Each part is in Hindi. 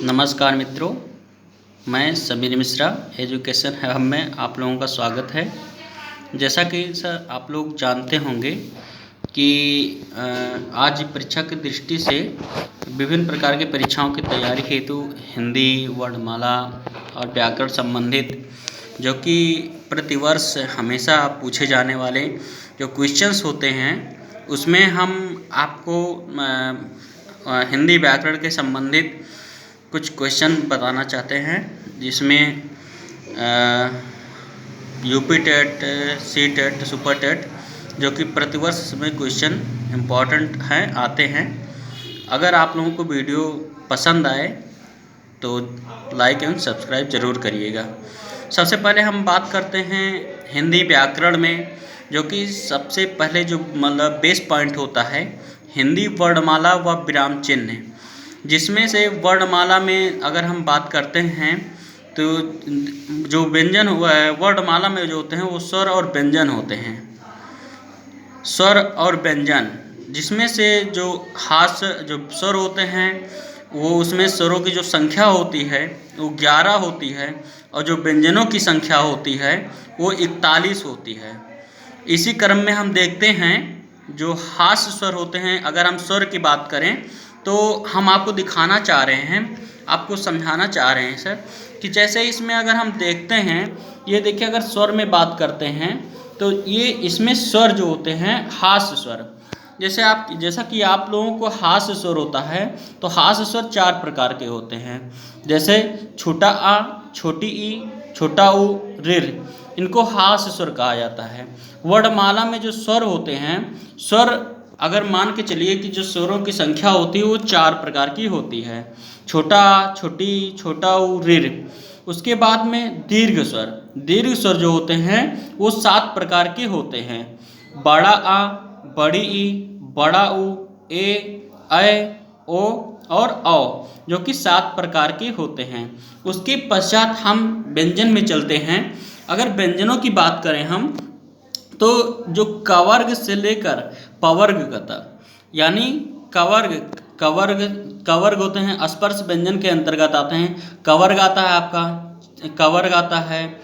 नमस्कार मित्रों, मैं समीर मिश्रा एजुकेशन हब में आप लोगों का स्वागत है। जैसा कि सर आप लोग जानते होंगे कि आज परीक्षा की दृष्टि से विभिन्न प्रकार की परीक्षाओं की तैयारी हेतु हिंदी, वर्णमाला और व्याकरण संबंधित जो कि प्रतिवर्ष हमेशा पूछे जाने वाले जो क्वेश्चंस होते हैं, उसमें हम आपको हिंदी व्याकरण के संबंधित कुछ क्वेश्चन बताना चाहते हैं, जिसमें UP TET, C TET, super TET जो कि प्रतिवर्ष में क्वेश्चन इम्पॉर्टेंट हैं आते हैं। अगर आप लोगों को वीडियो पसंद आए तो लाइक एवं सब्सक्राइब ज़रूर करिएगा। सबसे पहले हम बात करते हैं हिंदी व्याकरण में, जो कि सबसे पहले जो मतलब बेस पॉइंट होता है हिंदी वर्णमाला व विराम चिन्ह, जिसमें से वर्णमाला में अगर हम बात करते हैं तो जो व्यंजन वर्णमाला में जो होते हैं वो स्वर और व्यंजन होते हैं। स्वर और व्यंजन, जिसमें से जो जो स्वर होते हैं वो उसमें स्वरों की जो संख्या होती है वो 11 होती है और जो व्यंजनों की संख्या होती है वो 41 होती है। इसी क्रम में हम देखते हैं जो हास्य स्वर होते हैं। अगर हम स्वर की बात करें तो हम आपको दिखाना चाह रहे हैं, आपको समझाना चाह रहे हैं सर, कि जैसे इसमें अगर हम देखते हैं, ये देखिए अगर स्वर में बात करते हैं तो ये इसमें स्वर जो होते हैं हास्य स्वर, जैसा कि आप लोगों को हास्य स्वर होता है तो हास्य स्वर 4 प्रकार के होते हैं। जैसे छोटा आ, छोटी ई, छोटा ऊ, ऋ, इनको हास्य स्वर कहा जाता है। वर्णमाला में जो स्वर होते हैं, स्वर अगर मान के चलिए कि जो स्वरों की संख्या होती है वो 4 प्रकार की होती है। छोटा, छोटी, छोटा ऊ, ऋ। उसके बाद में दीर्घ स्वर जो होते हैं वो 7 प्रकार के होते हैं। बड़ा आ, बड़ी ई, बड़ा ऊ, ए, ओ और औ, जो कि 7 प्रकार के होते हैं। उसके पश्चात हम व्यंजन में चलते हैं। अगर व्यंजनों की बात करें हम तो जो कवर्ग से लेकर पवर्ग तक, यानी कवर्ग होते हैं स्पर्श व्यंजन के अंतर्गत आते हैं। कवर्ग आता है आपका, कवर्ग आता है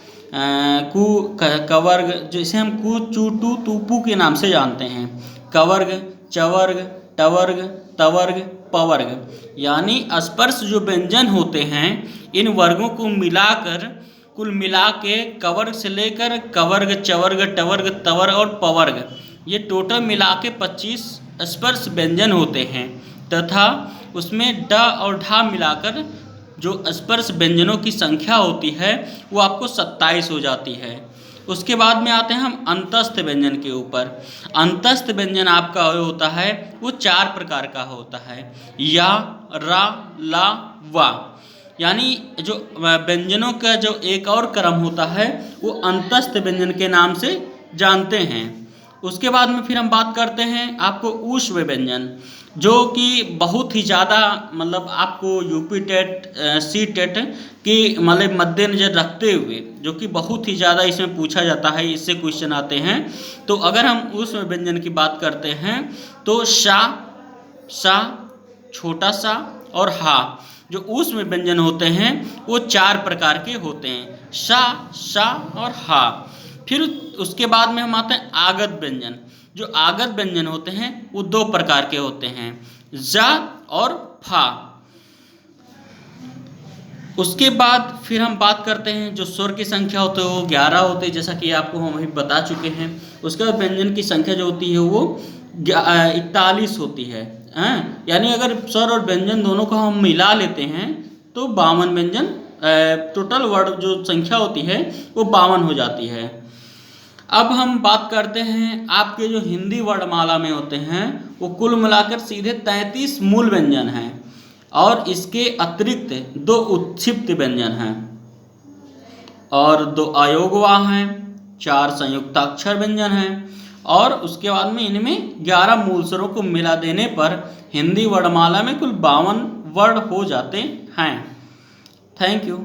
कवर्ग, जिसे हम कु, चू, टू, तूपू के नाम से जानते हैं। कवर्ग, चवर्ग, टवर्ग, तवर्ग, पवर्ग, यानी स्पर्श जो व्यंजन होते हैं इन वर्गों को मिलाकर कुल मिला के कवर्ग से लेकर कवर्ग, चवर्ग, टवर्ग, तवर्ग और पवर्ग, ये टोटल मिला के 25 स्पर्श व्यंजन होते हैं। तथा उसमें ड और ढा मिलाकर जो स्पर्श व्यंजनों की संख्या होती है वो आपको 27 हो जाती है। उसके बाद में आते हैं हम अंतस्थ व्यंजन के ऊपर। अंतस्थ व्यंजन आपका होता है वो 4 प्रकार का होता है। या, रा, ला, वा, यानी जो व्यंजनों का जो एक और क्रम होता है वो अंतस्थ व्यंजन के नाम से जानते हैं। उसके बाद में फिर हम बात करते हैं आपको ऊष्व व्यंजन, जो कि बहुत ही ज़्यादा मतलब आपको यूपी टेट, सी टेट की मतलब मद्देनजर रखते हुए जो कि बहुत ही ज़्यादा इसमें पूछा जाता है, इससे क्वेश्चन आते हैं। तो अगर हम ऊष्व व्यंजन की बात करते हैं तो शा, सा, छोटा सा और हा, जो ऊष्म व्यंजन होते हैं वो 4 प्रकार के होते हैं। शा, सा और हा। फिर उसके बाद में हम आते हैं आगत व्यंजन। जो आगत व्यंजन होते हैं वो 2 प्रकार के होते हैं, जा और फा। उसके बाद फिर हम बात करते हैं जो स्वर की संख्या होती है वो 11 होते हैं, जैसा कि आपको हम अभी बता चुके हैं। उसके बाद व्यंजन की संख्या जो होती है वो 41 होती है। यानी अगर स्वर और व्यंजन दोनों को हम मिला लेते हैं तो 52 व्यंजन, टोटल वर्ड जो संख्या होती है वो 52 हो जाती है। अब हम बात करते हैं आपके जो हिंदी वर्णमाला में होते हैं वो कुल मिलाकर सीधे 33 मूल व्यंजन हैं और इसके अतिरिक्त 2 उत्क्षिप्त व्यंजन हैं और 2 अयोगवाह हैं, 4 संयुक्ताक्षर व्यंजन हैं और उसके बाद में इनमें 11 मूल स्वरों को मिला देने पर हिंदी वर्णमाला में कुल 52 वर्ण हो जाते हैं। Thank you.